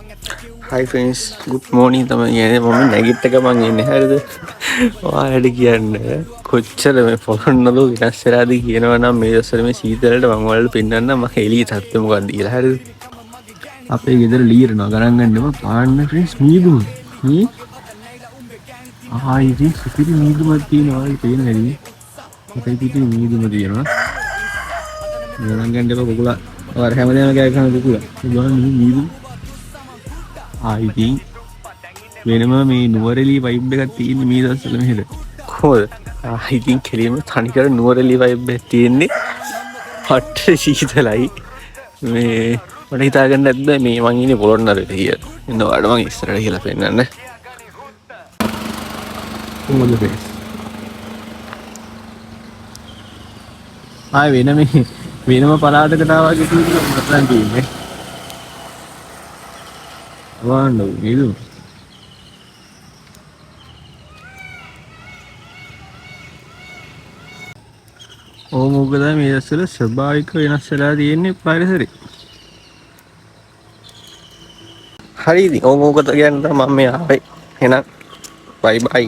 හයි friends good මෝර්නින් තමයි කියන්නේ මම නැගිට්ට ගමන් එන්නේ හරිද ඔයාලට කියන්න කොච්චර මේ පොළොන්නද වෙනස් වෙලාද කියනවා නම් මේ දවස්වල මේ සීතලට මම ඔයාලට පෙන්නන්න මම එළිය තත්ත්වය මොකක්ද කියලා හරිද අපේ ගෙදර ලීරනවා ගණන් ගන්නම පාන්න ෆ්‍රෙන්ඩ්ස් මීදුම මේ ඉතින් සුපිරි මීදුමක් තියෙනවා ඔයාලට පේන්නේ නැති අපේ පිටේ මීදුම තියෙනවා ගණන් ගන්න එපා කුකුලා ඔයාලා හැමදේම කෑ ගහන කුකුලා ගණන් මීදුම ඉතින් වෙනම මේ නුවරඑළිය වයිබ් එකක් තියෙන්නේ මේ දවස්වල මෙහෙද කොහොමද ඉතින් කෙලින්ම තනිකර නුවරඑළිය වයිබ් එකක් තියෙන්නේ පට්ට සීතලයි මේ මට හිතා ගන්න නැද්ද මේ මං ඉන්නේ පොළොන්නරුවේ කියලා එන්න ඔයාලට මං ඉස්සරහට ගිහලා පෙන්නන්න කොහොමද ෆේස් වෙනම පළාතකට ආවා කියලා මට නම් තියෙන්නේ Wanda, itu. මොකද මේ ඇස්සල ස්වභාවික වෙනස් වෙලා තියෙන්නේ පරිසරේ. හරි ඉතින් මොකද කියන්නේ මම මේ ආවේ. එහෙනම් බයි බයි.